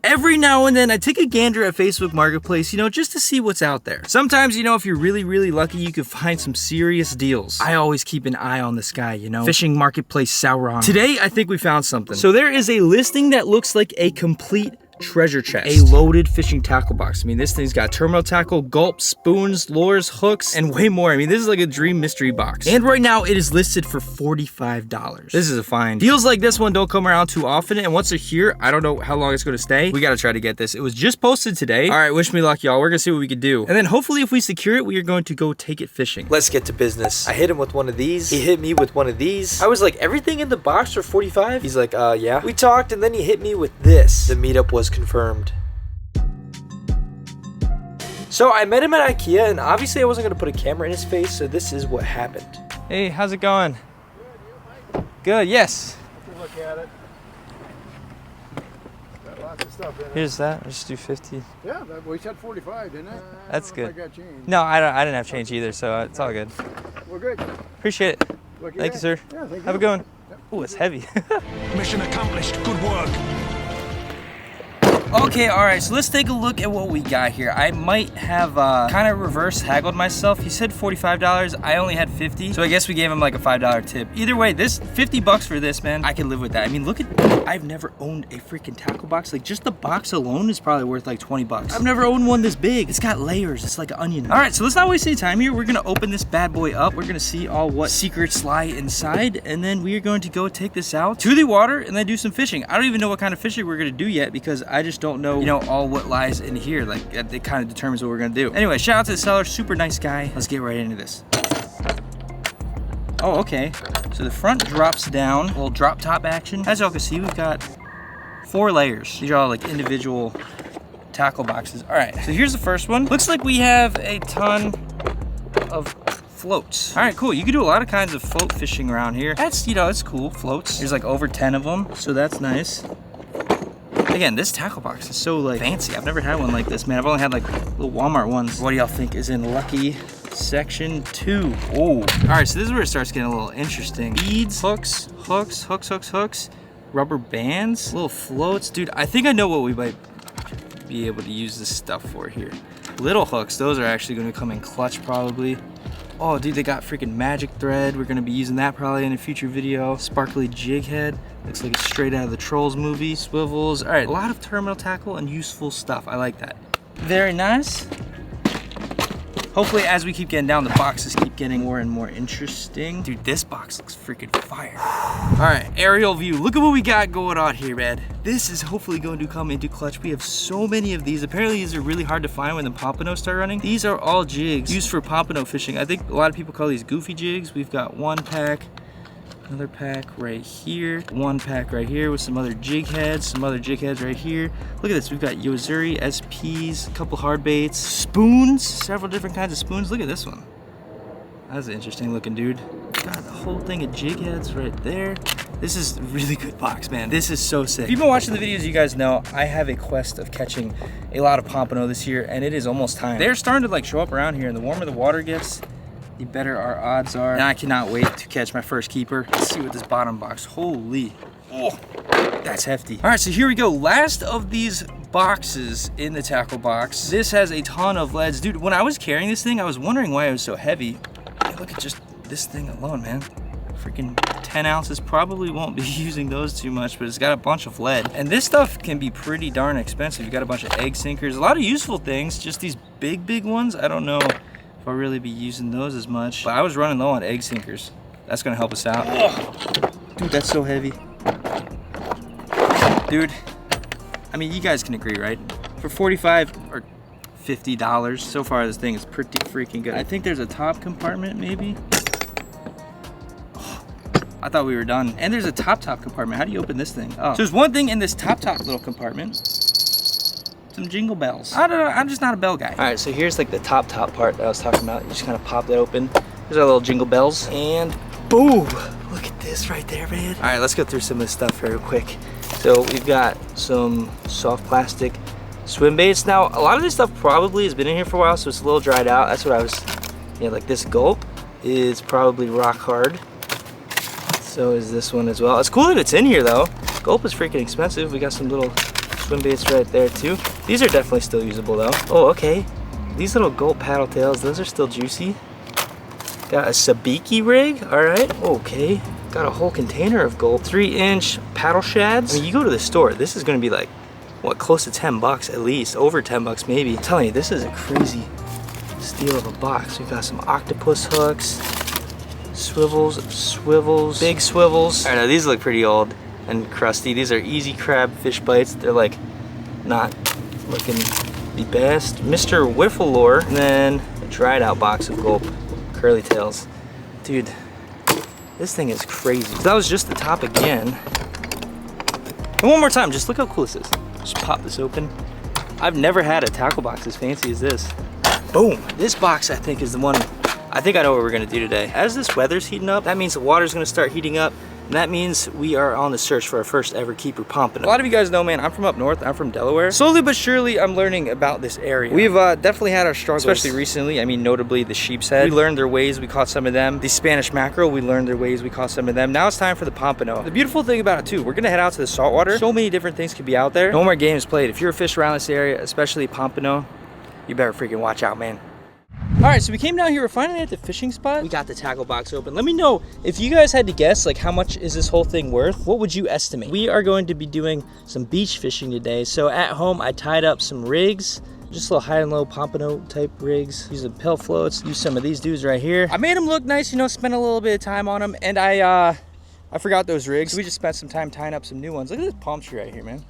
Every now and then I take a gander at Facebook Marketplace, you know, just to see what's out there. Sometimes, you know, if you're really lucky, you can find some serious deals. I always keep an eye on this guy, you know, Fishing Marketplace Sauron. Today, I think we found something. So there is a listing that looks like a complete treasure chest. A loaded fishing tackle box. I mean, this thing's got terminal tackle, gulp, spoons, lures, hooks, and way more. I mean, this is like a dream mystery box. And right now, it is listed for $45. This is a find. Deals like this one don't come around too often, and once they're here, I don't know how long it's gonna stay. We gotta try to get this. It was just posted today. All right, wish me luck, y'all. We're gonna see what we can do. And then hopefully if we secure it, we are going to go take it fishing. Let's get to business. I hit him with one of these. He hit me with one of these. I was like, everything in the box for 45? He's like, yeah. We talked, and then he hit me with this. The meetup was confirmed. So I met him at IKEA, and obviously I wasn't gonna put a camera in his face, so this is what happened. Hey, how's it going? Good, you, Mike? Good, yes. Take a look at it. Got lots of stuff in it. Here's that. Let's do 50. Yeah, we said 45, didn't it? That's good. I got change. No, I didn't have change either, so it's all good. We're good. Appreciate it. Thank you, sir. Yeah, thank you. Have a good one. Yep. Oh, it's heavy. Mission accomplished. Good work. Okay, all right, so let's take a look at what we got here. I might have kind of reverse haggled myself. He said $45, I only had 50, so I guess we gave him like a $5 tip. Either way, this 50 bucks for this, man, I can live with that. I mean, look at, I've never owned a freaking tackle box. Like, just the box alone is probably worth like 20 bucks. I've never owned one this big. It's got layers, it's like an onion. All right, so let's not waste any time here. We're gonna open this bad boy up. We're gonna see all what secrets lie inside, and then we are going to go take this out to the water and then do some fishing. I don't even know what kind of fishing we're gonna do yet because I just don't know, you know, all what lies in here. Like, it kind of determines what we're gonna do. Anyway, shout out to the seller, super nice guy. Let's get right into this. Oh, okay. So the front drops down, a little drop top action. As y'all can see, we've got 4 layers. These are all like individual tackle boxes. All right, so here's the first one. Looks like we have a ton of floats. All right, cool. You can do a lot of kinds of float fishing around here. That's, you know, it's cool, floats. There's like over 10 of them, so that's nice. Again, this tackle box is so like fancy. I've never had one like this, man. I've only had like little Walmart ones. What do y'all think is in lucky section 2? Oh, all right, so this is where it starts getting a little interesting. Beads, hooks, rubber bands, little floats. Dude, I think I know what we might be able to use this stuff for here. Little hooks, those are actually gonna come in clutch probably. Oh, dude, they got freaking magic thread. We're gonna be using that probably in a future video. Sparkly jig head. Looks like it's straight out of the Trolls movie. Swivels. All right, a lot of terminal tackle and useful stuff. I like that. Very nice. Hopefully, as we keep getting down, the boxes keep getting more and more interesting. Dude, this box looks freaking fire. All right, aerial view. Look at what we got going on here, man. This is hopefully going to come into clutch. We have so many of these. Apparently, these are really hard to find when the pompanos start running. These are all jigs used for pompano fishing. I think a lot of people call these goofy jigs. We've got one pack, another pack right here, one pack right here with some other jig heads, some other jig heads right here. Look at this, we've got Yozuri SPs, a couple hard baits, spoons, several different kinds of spoons. Look at this one. That's an interesting looking dude. Got a whole thing of jig heads right there. This is a really good box, man. This is so sick. If you've been watching the videos, you guys know I have a quest of catching a lot of pompano this year, and it is almost time. They're starting to like show up around here, and the warmer the water gets, the better our odds are. And I cannot wait to catch my first keeper. Let's see what this bottom box, holy, oh, that's hefty. All right, so here we go. Last of these boxes in the tackle box. This has a ton of leads. Dude, when I was carrying this thing, I was wondering why it was so heavy. Hey, look at just this thing alone, man. Freaking 10 ounces, probably won't be using those too much, but it's got a bunch of lead. And this stuff can be pretty darn expensive. You got a bunch of egg sinkers, a lot of useful things, just these big ones. I don't know if I'll really be using those as much, but I was running low on egg sinkers. That's gonna help us out. Oh, dude, that's so heavy. Dude, I mean, you guys can agree, right? For 45 or $50, so far this thing is pretty freaking good. I think there's a top compartment maybe. Oh, I thought we were done. And there's a top compartment. How do you open this thing? Oh, so there's one thing in this top little compartment. Some jingle bells. I don't know, I'm just not a bell guy. All right, so here's like the top part that I was talking about. You just kind of pop that open. There's our little jingle bells, and boom! Look at this right there, man. All right, let's go through some of this stuff real quick. So we've got some soft plastic swim baits. Now, a lot of this stuff probably has been in here for a while, so it's a little dried out. That's what I was, like this gulp is probably rock hard. So is this one as well. It's cool that it's in here though. Gulp is freaking expensive. We got some little swim baits right there too. These are definitely still usable though. Oh, okay. These little gulp paddle tails, those are still juicy. Got a sabiki rig, all right, okay. Got a whole container of gulp. 3-inch paddle shads. I mean, you go to the store, this is gonna be like, what, close to 10 bucks at least, over 10 bucks maybe. I'm telling you, this is a crazy steal of a box. We've got some octopus hooks, swivels, big swivels. All right, now these look pretty old and crusty. These are easy crab fish bites. They're like not looking the best. Mr. Wiffle Lure, and then a dried out box of gulp curly tails. Dude, this thing is crazy. So that was just the top again. And one more time, just look how cool this is. Just pop this open. I've never had a tackle box as fancy as this. Boom. This box I think is the one, I think I know what we're gonna do today. As this weather's heating up, that means the water's gonna start heating up. And that means we are on the search for our first ever keeper pompano. A lot of you guys know, man, I'm from up north, I'm from Delaware. Slowly but surely, I'm learning about this area. We've definitely had our struggles, especially recently. I mean, notably the sheep's head. We learned their ways, we caught some of them. The Spanish mackerel, we learned their ways, we caught some of them. Now it's time for the pompano. The beautiful thing about it too, we're gonna head out to the saltwater. So many different things could be out there. No more games played. If you're a fish around this area, especially pompano, you better freaking watch out, man. All right, so we came down here, we're finally at the fishing spot. We got the tackle box open. Let me know if you guys had to guess, like, how much is this whole thing worth? What would you estimate? We are going to be doing some beach fishing today. So at home, I tied up some rigs, just little high and low pompano type rigs. Use the pill floats, use some of these dudes right here. I made them look nice, you know, spent a little bit of time on them, and I forgot those rigs. We just spent some time tying up some new ones. Look at this palm tree right here, man.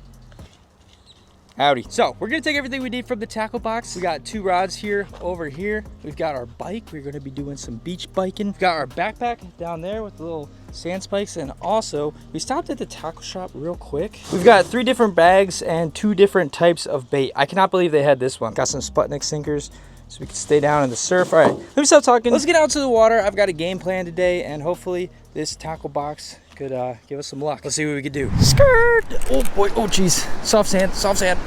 Howdy. So we're gonna take everything we need from the tackle box. We got 2 rods here, over here. We've got our bike. We're gonna be doing some beach biking. We've got our backpack down there with the little sand spikes. And also, we stopped at the tackle shop real quick. We've got 3 different bags and 2 different types of bait. I cannot believe they had this one. Got some Sputnik sinkers so we can stay down in the surf. All right, let me stop talking. Let's get out to the water. I've got a game plan today, and hopefully this tackle box could give us some luck. Let's see what we could do. Skirt! Oh boy, oh geez. Soft sand, soft sand.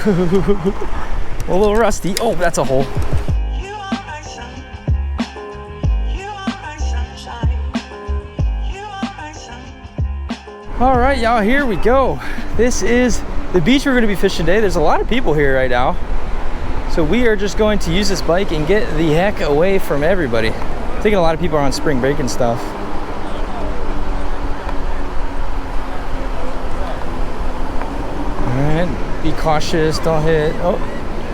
A little rusty. Oh, that's a hole. All right, y'all, here we go. This is the beach we're gonna be fishing today. There's a lot of people here right now. So we are just going to use this bike and get the heck away from everybody. I'm thinking a lot of people are on spring break and stuff. Be cautious, don't hit. Oh,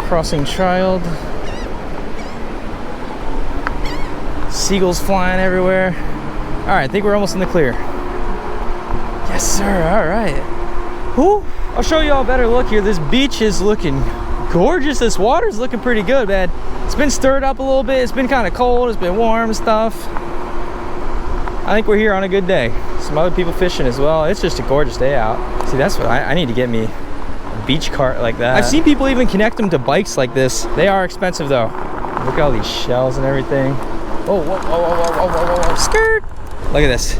crossing child. Seagulls flying everywhere. All right, I think we're almost in the clear. Yes, sir, all right. Whew. I'll show you all a better look here. This beach is looking gorgeous. This water's looking pretty good, man. It's been stirred up a little bit. It's been kind of cold, it's been warm and stuff. I think we're here on a good day. Some other people fishing as well. It's just a gorgeous day out. See, that's what I need to get me. Beach cart like that. I've seen people even connect them to bikes like this. They are expensive though. Look at all these shells and everything. Oh, whoa, whoa, whoa, whoa, whoa, whoa, skirt. Look at this.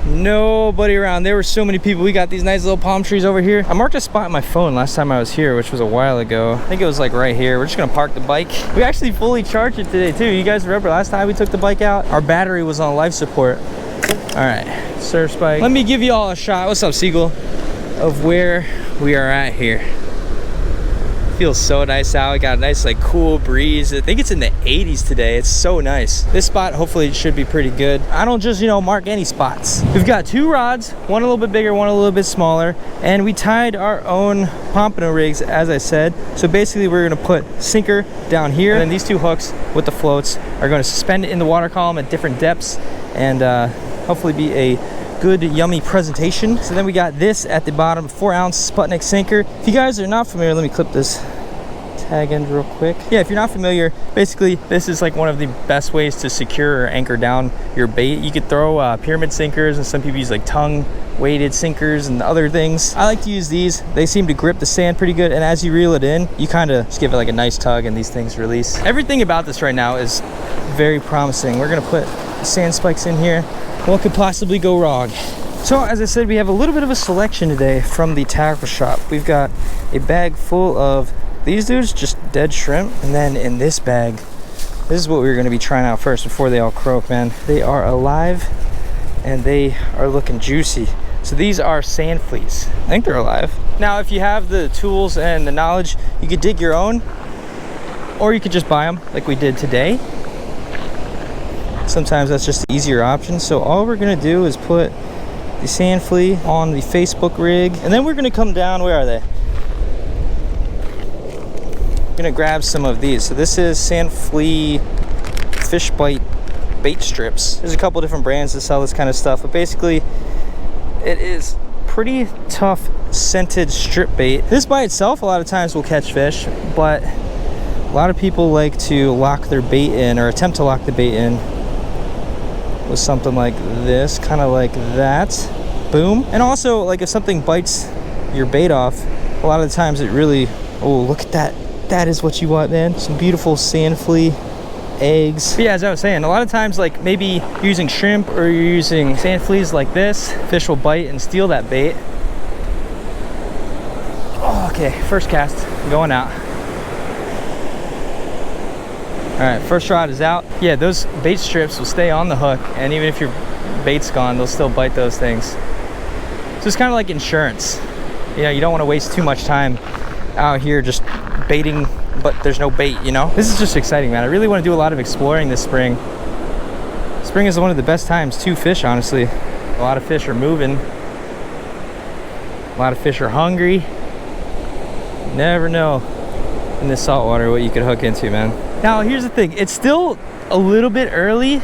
Nobody around. There were so many people. We got these nice little palm trees over here. I marked a spot on my phone last time I was here, which was a while ago. I think it was like right here. We're just gonna park the bike. We actually fully charged it today too. You guys remember last time we took the bike out? Our battery was on life support. All right, surf spike. Let me give you all a shot. What's up, Seagull? Of where we are at here. Feels so nice out. We got a nice like cool breeze. I think it's in the 80s today. It's so nice. This spot hopefully should be pretty good. I don't just, you know, mark any spots. We've got 2 rods, one a little bit bigger, one a little bit smaller, and we tied our own pompano rigs, as I said. So basically we're gonna put sinker down here, and then these 2 hooks with the floats are gonna suspend it in the water column at different depths, and hopefully be a good yummy presentation. So then we got this at the bottom, 4-ounce Sputnik sinker. If you guys are not familiar, let me clip this tag end real quick. Yeah, if you're not familiar, basically this is like one of the best ways to secure or anchor down your bait. You could throw pyramid sinkers, and some people use like tongue weighted sinkers and other things. I like to use these. They seem to grip the sand pretty good, and as you reel it in, you kind of just give it like a nice tug and these things release. Everything about this right now is very promising. We're gonna put sand spikes in here. What could possibly go wrong? So as I said, we have a little bit of a selection today from the tackle shop. We've got a bag full of these dudes, just dead shrimp, and then in this bag, this is what we're going to be trying out first before they all croak, man. They are alive and they are looking juicy. So these are sand fleas. I think they're alive. Now, if you have the tools and the knowledge, you could dig your own, or you could just buy them like we did today. Sometimes that's just the easier option. So all we're gonna do is put the sand flea on the Facebook rig, and then we're gonna come down. Where are they? I'm gonna grab some of these. So this is sand flea fish bite bait strips. There's a couple different brands that sell this kind of stuff, but basically it is pretty tough scented strip bait. This by itself a lot of times will catch fish, but a lot of people like to lock their bait in, or attempt to lock the bait in, with something like this, kind of like that. Boom. And also, like, if something bites your bait off, a lot of the times it really, oh, look at that. That is what you want, man. Some beautiful sand flea eggs. But yeah, as I was saying, a lot of times, like, maybe using shrimp or you're using sand fleas like this, fish will bite and steal that bait. Oh, okay, first cast, going out. All right, first rod is out. Yeah, those bait strips will stay on the hook, and even if your bait's gone, they'll still bite those things. So it's kind of like insurance. You know, you don't want to waste too much time out here just baiting, but there's no bait, you know? This is just exciting, man. I really want to do a lot of exploring this spring. Spring is one of the best times to fish, honestly. A lot of fish are moving. A lot of fish are hungry. You never know in this saltwater what you could hook into, man. Now, here's the thing. It's still a little bit early.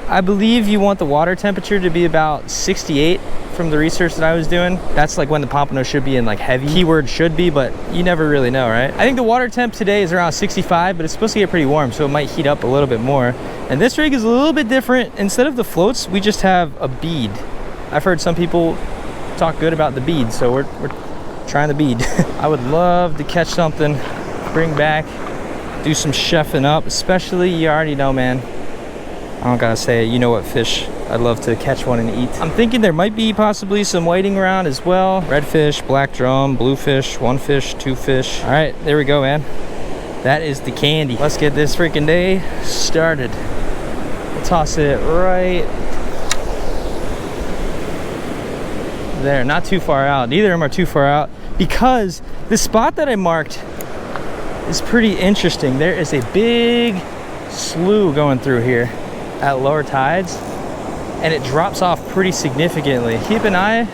I believe you want the water temperature to be about 68 from the research that I was doing. That's like when the pompano should be in like heavy. Keyword should be, but you never really know, right? I think the water temp today is around 65, but it's supposed to get pretty warm, so it might heat up a little bit more. And this rig is a little bit different. Instead of the floats, we just have a bead. I've heard some people talk good about the bead, so we're trying the bead. I would love to catch something, bring back, do some chefing up, especially, you already know, man. I don't gotta say it, you know what fish I'd love to catch one and eat. I'm thinking there might be possibly some whiting around as well. Redfish, black drum, bluefish, one fish, two fish. All right, there we go, man. That is the candy. Let's get this freaking day started. We'll toss it right there, not too far out. Neither of them are too far out, because the spot that I marked is pretty interesting. There is a big slough going through here at lower tides, and it drops off pretty significantly. Keep an eye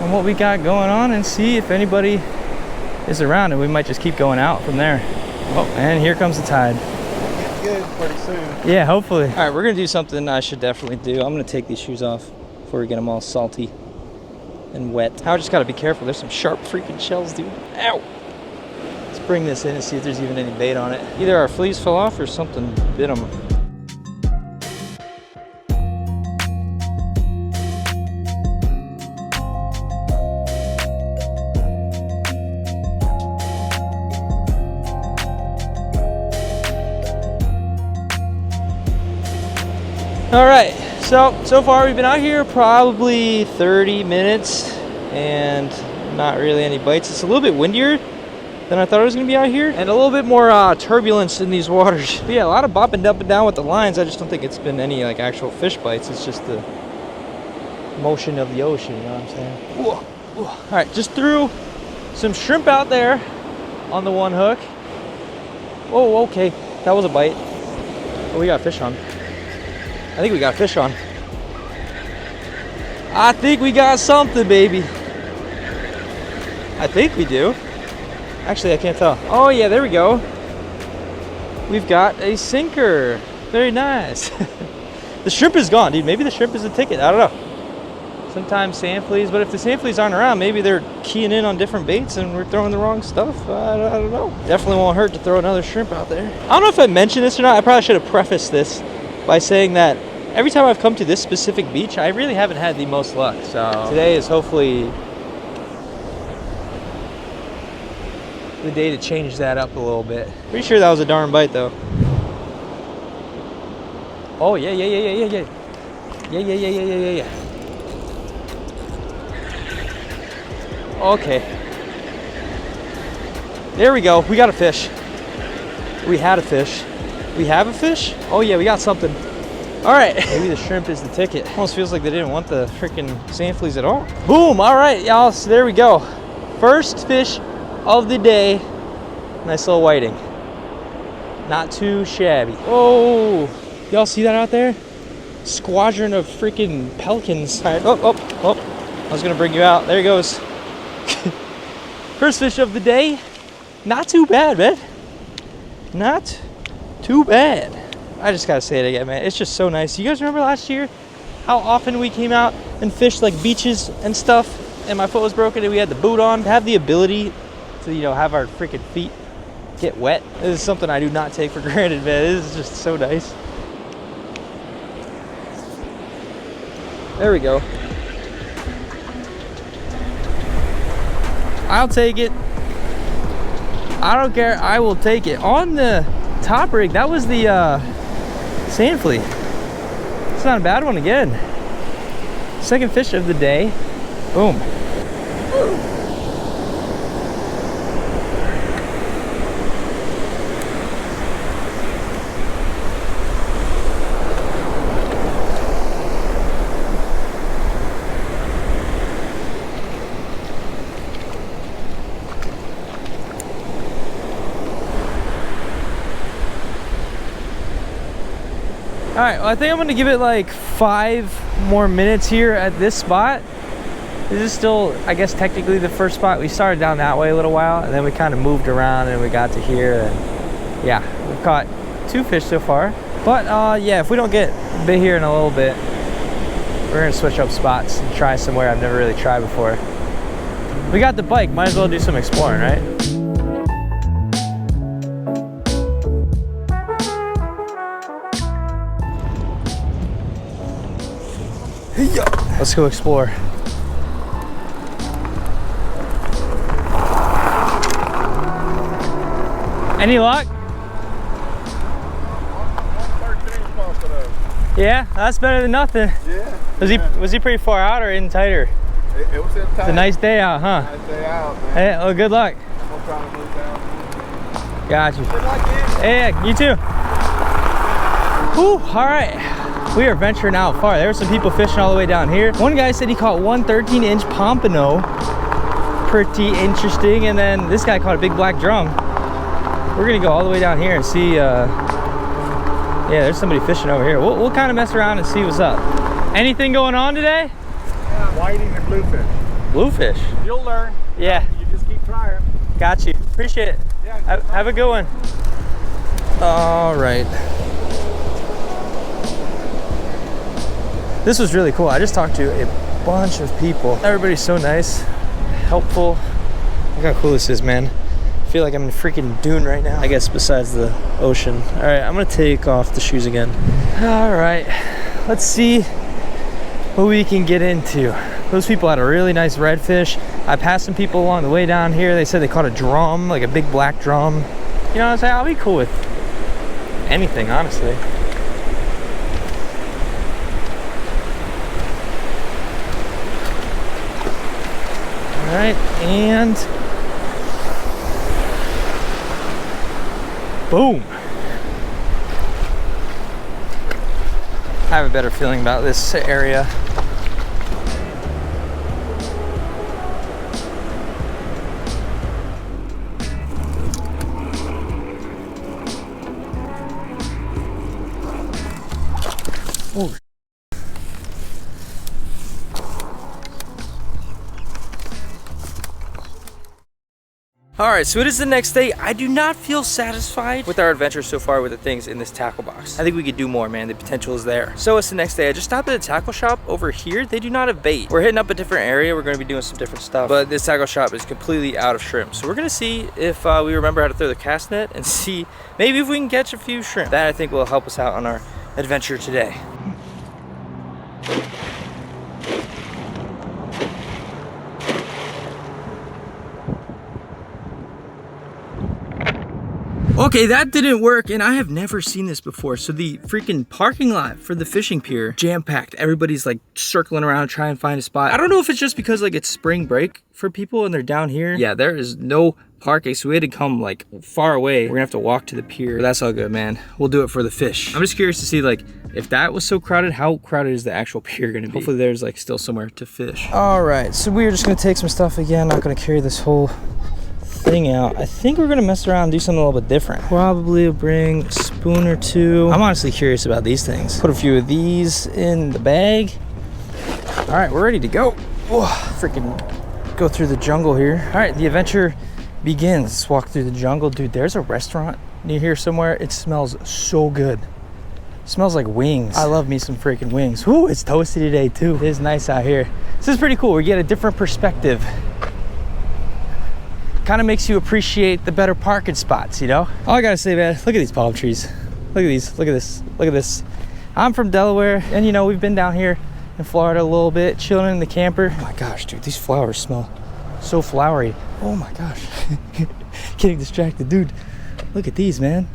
on what we got going on and see if anybody is around, and we might just keep going out from there. Oh, and here comes the tide. Get good pretty soon. Yeah, hopefully. All right, we're gonna do something I should definitely do. I'm gonna take these shoes off before we get them all salty and wet. I just gotta be careful. There's some sharp freaking shells, dude. Ow! Let's bring this in and see if there's even any bait on it. Either our fleas fell off or something bit them. All right, so far we've been out here probably 30 minutes and not really any bites. It's a little bit windier than I thought it was gonna be out here, and a little bit more turbulence in these waters. But yeah, a lot of bopping up and down with the lines. I just don't think it's been any like actual fish bites. It's just the motion of the ocean, you know what I'm saying? Whoa, whoa. All right, just threw some shrimp out there on the one hook. Oh, okay, that was a bite. Oh, we got fish on. I think we got fish on. I think we got something, baby. I think we do. Actually, I can't tell. Oh yeah, there we go. We've got a sinker. Very nice. The shrimp is gone, dude. Maybe the shrimp is a ticket. I don't know. Sometimes sand fleas, but if the sand fleas aren't around, maybe they're keying in on different baits and we're throwing the wrong stuff. I don't know. Definitely won't hurt to throw another shrimp out there. I don't know if I mentioned this or not. I probably should have prefaced this by saying that every time I've come to this specific beach, I really haven't had the most luck. So today is hopefully the day to change that up a little bit. Pretty sure that was a darn bite though. Oh yeah. Okay. There we go. We got a fish. We had a fish. We have a fish? Oh yeah, we got something. All right, maybe the shrimp is the ticket. Almost feels like they didn't want the freaking sand fleas at all. Boom, all right, y'all, so there we go. First fish of the day. Nice little whiting. Not too shabby. Oh, y'all see that out there? Squadron of freaking pelicans. All right, I was gonna bring you out. There he goes. First fish of the day. Not too bad, man. Not too bad. I just gotta say it again, man. It's just so nice. You guys remember last year how often we came out and fished like beaches and stuff, and my foot was broken and we had the boot on? To have the ability to, you know, have our freaking feet get wet, this is something I do not take for granted, man. This is just so nice. There we go. I'll take it. I don't care, I will take it. On the top rig, that was the sand flea. It's not a bad one again. Second fish of the day. Boom. All right, well, I think I'm gonna give it like 5 more minutes here at this spot. This is still, I guess, technically the first spot. We started down that way a little while, and then we kind of moved around and we got to here, and yeah, we've caught 2 fish so far. But yeah, if we don't get bit here in a little bit, we're gonna switch up spots and try somewhere I've never really tried before. We got the bike, might as well do some exploring, right? Let's go explore. Any luck? 113 Yeah, that's better than nothing. Yeah. Was he pretty far out or in tighter? It was in tight. It's a nice day out, huh? Nice day out, man. Hey, well, good luck. I'm gonna try to move down. Got you. Good luck, man. Hey, you too. Whew, all right. We are venturing out far. There were some people fishing all the way down here. One guy said he caught 1 13-inch pompano. Pretty interesting. And then this guy caught a big black drum. We're gonna go all the way down here and see, yeah, there's somebody fishing over here. We'll kind of mess around and see what's up. Anything going on today? Yeah, whiting and bluefish. Bluefish? You'll learn. Yeah. You just keep trying. Got you. Appreciate it. Yeah, have a good one. All right. This was really cool. I just talked to a bunch of people. Everybody's so nice, helpful. Look how cool this is, man. I feel like I'm in a freaking dune right now. I guess besides the ocean. All right, I'm gonna take off the shoes again. All right, let's see what we can get into. Those people had a really nice redfish. I passed some people along the way down here. They said they caught a drum, like a big black drum. You know what I'm saying? I'll be cool with anything, honestly. All right, and boom. I have a better feeling about this area. Oh. Alright, so it is the next day. I do not feel satisfied with our adventure so far with the things in this tackle box. I think we could do more, man. The potential is there. So it's the next day. I just stopped at a tackle shop over here. They do not have bait. We're hitting up a different area. We're going to be doing some different stuff. But this tackle shop is completely out of shrimp. So we're going to see if we remember how to throw the cast net and see maybe if we can catch a few shrimp. That I think will help us out on our adventure today. Okay, that didn't work, and I have never seen this before. So the freaking parking lot for the fishing pier, jam-packed. Everybody's like circling around trying to find a spot. I don't know if it's just because like it's spring break for people and they're down here. Yeah, there is no parking, so we had to come like far away. We're gonna have to walk to the pier. But that's all good, man. We'll do it for the fish. I'm just curious to see like If that was so crowded, how crowded is the actual pier gonna be? Hopefully there's like still somewhere to fish. All right, so we're just gonna take some stuff again. Not gonna carry this whole thing out. I think we're gonna mess around and do something a little bit different. Probably bring a spoon or two. I'm honestly curious about these things. Put a few of these in the bag. All right, we're ready to go. Whoa, freaking go through the jungle here. All right, the adventure begins. Let's walk through the jungle. Dude, there's a restaurant near here somewhere. It smells so good. It smells like wings. I love me some freaking wings. Whoo, it's toasty today too. It is nice out here. This is pretty cool. We get a different perspective. Kind of makes you appreciate the better parking spots, you know? All I gotta say, man, look at these palm trees. Look at these, look at this, look at this. I'm from Delaware, and you know, we've been down here in Florida a little bit, chilling in the camper. Oh my gosh, dude, these flowers smell so flowery. Oh my gosh. Getting distracted, dude. Look at these, man.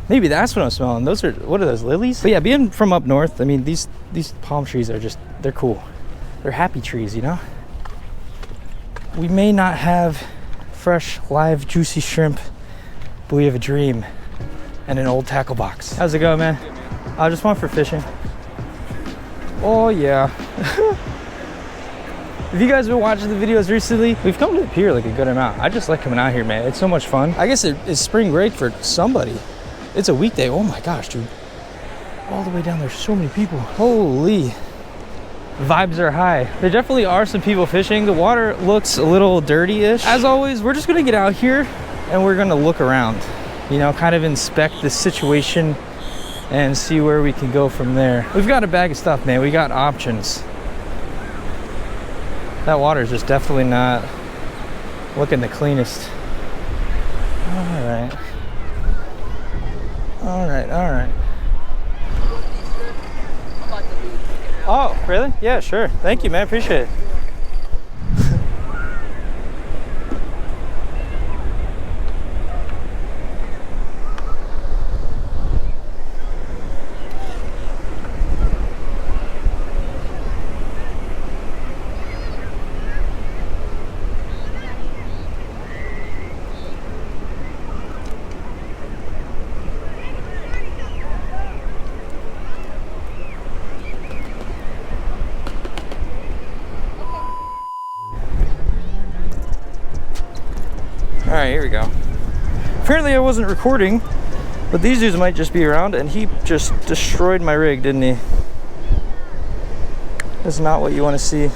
Maybe that's what I'm smelling. Those are, what are those, lilies? But yeah, being from up north, I mean, these palm trees are just, they're cool. They're happy trees, you know? We may not have fresh, live, juicy shrimp, but we have a dream and an old tackle box. How's it going, man? I just went for fishing. Oh yeah. If you guys have been watching the videos recently, we've come to the pier like a good amount. I just like coming out here, man. It's so much fun. I guess it's spring break for somebody. It's a weekday. Oh my gosh, dude. All the way down there, so many people. Holy. Vibes are high. There definitely are some people fishing. The water looks a little dirty-ish. As always, we're just gonna get out here and we're gonna look around. You know, kind of inspect the situation and see where we can go from there. We've got a bag of stuff, man. We got options. That water is just definitely not looking the cleanest. All right. All right, all right. Oh, really? Yeah, sure. Thank you, man. Appreciate it. All right, here we go. Apparently I wasn't recording, but these dudes might just be around, and he just destroyed my rig, didn't he? That's not what you want to see.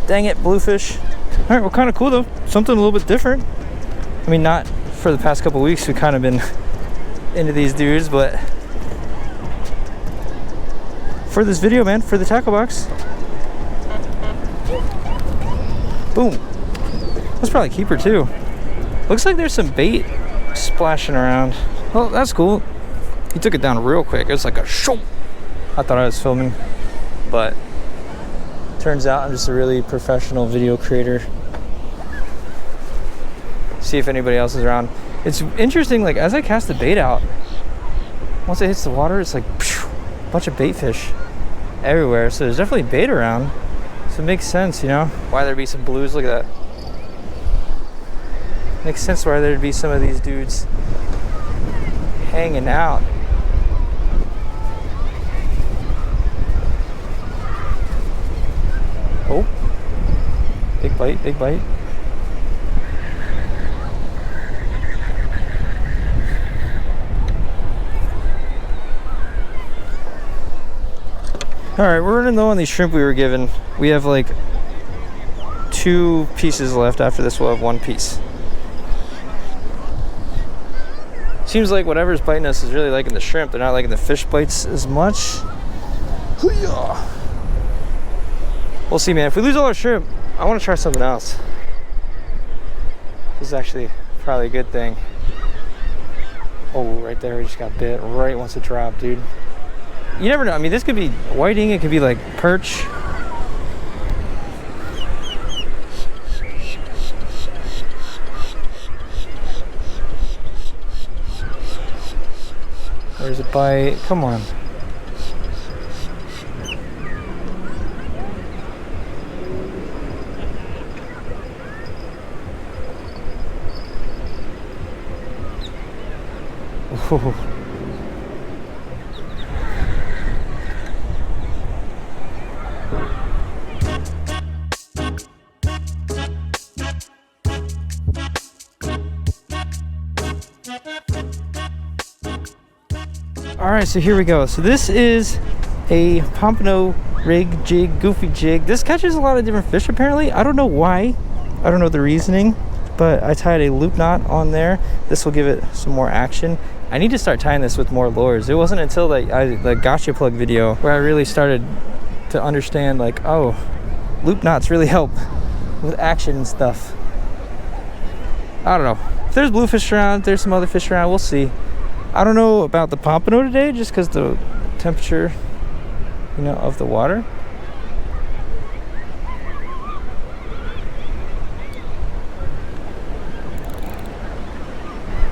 Dang it, bluefish. All right, well, kind of cool though. Something a little bit different. I mean, not for the past couple weeks. We've kind of been into these dudes, but for this video, man, for the tackle box. Boom. That's probably a keeper too. Looks like there's some bait splashing around. Well, that's cool. He took it down real quick. It was like a shoop. I thought I was filming, but turns out I'm just a really professional video creator. See if anybody else is around. It's interesting, like as I cast the bait out, once it hits the water, it's like a bunch of bait fish everywhere. So there's definitely bait around. So it makes sense, you know, why there'd be some blues. Look at that. Makes sense why there'd be some of these dudes hanging out. Oh, big bite, big bite. All right, we're running low on these shrimp we were given. We have like 2 pieces left. After this, we'll have 1 piece. Seems like whatever's biting us is really liking the shrimp. They're not liking the fish bites as much. We'll see, man. If we lose all our shrimp, I want to try something else. This is actually probably a good thing. Oh, right there, we just got bit right once it dropped, dude. You never know. I mean, this could be whiting. It could be like perch. There's a bite. Come on. Ooh. All right, so here we go. So this is a pompano rig jig, goofy jig. This catches a lot of different fish apparently. I don't know why. I don't know the reasoning, but I tied a loop knot on there. This will give it some more action. I need to start tying this with more lures. It wasn't until the gotcha plug video where I really started to understand like, oh, loop knots really help with action and stuff. I don't know. If there's bluefish around, if there's some other fish around, we'll see. I don't know about the pompano today just because the temperature, you know, of the water.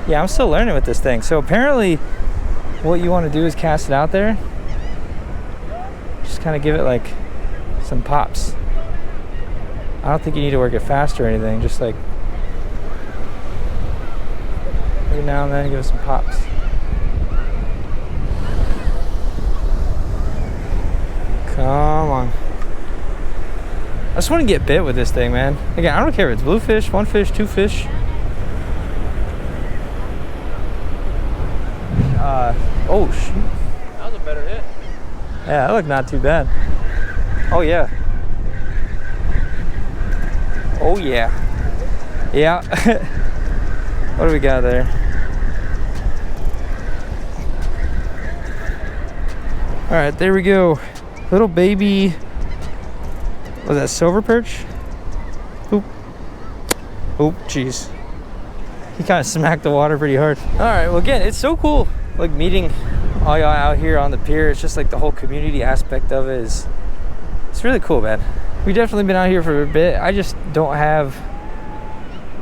Yeah, I'm still learning with this thing. So apparently what you want to do is cast it out there. Just kind of give it like some pops. I don't think you need to work it fast or anything. Just like every now and then give it some pops. Come on. I just want to get bit with this thing, man. Again, I don't care if it's bluefish, one fish, two fish. Oh shoot. That was a better hit. Yeah, that looked not too bad. Oh yeah. Oh yeah. Yeah. What do we got there? All right, there we go. Little baby, was that silver perch? Oop. Oop, jeez. He kind of smacked the water pretty hard. All right, well again, it's so cool like meeting all y'all out here on the pier. It's just like the whole community aspect of it is, it's really cool, man. We've definitely been out here for a bit. I just don't have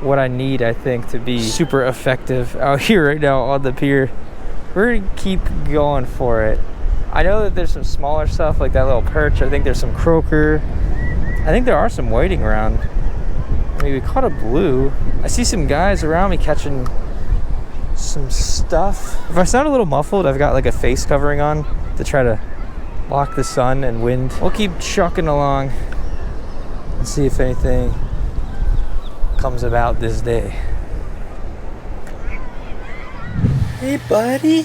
what I need, I think, to be super effective out here right now on the pier. We're gonna keep going for it. I know that there's some smaller stuff like that little perch. I think there's some croaker. I think there are some whiting around. I mean, we caught a blue. I see some guys around me catching some stuff. If I sound a little muffled, I've got like a face covering on to try to block the sun and wind. We'll keep trucking along and see if anything comes about this day. Hey, buddy.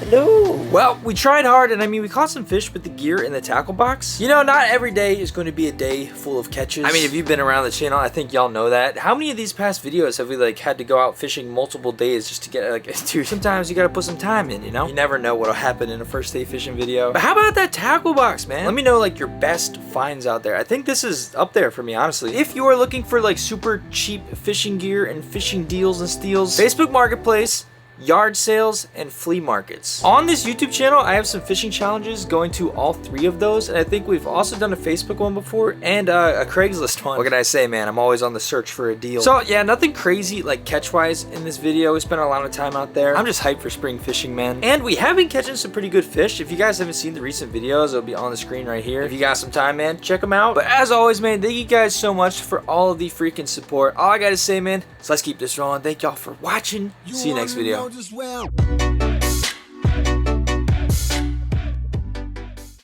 Hello. Well, we tried hard, and I mean, we caught some fish with the gear in the tackle box. You know, not every day is going to be a day full of catches. I mean, if you've been around the channel, I think y'all know that. How many of these past videos have we like had to go out fishing multiple days just to get like, dude, sometimes you gotta put some time in, you know? You never know what'll happen in a first day fishing video. But how about that tackle box, man? Let me know like your best finds out there. I think this is up there for me, honestly. If you are looking for like super cheap fishing gear and fishing deals and steals, Facebook Marketplace, yard sales, and flea markets. On this YouTube channel, I have some fishing challenges going to all three of those, and I think we've also done a Facebook one before and a Craigslist one. What can I say, man? I'm always on the search for a deal. So yeah, nothing crazy like catch-wise in this video. We spent a lot of time out there. I'm just hyped for spring fishing, man. And we have been catching some pretty good fish. If you guys haven't seen the recent videos, it'll be on the screen right here. If you got some time, man, check them out. But as always, man, thank you guys so much for all of the freaking support. All I gotta say, man, so let's keep this rolling. Thank y'all for watching. See you next video. Just well.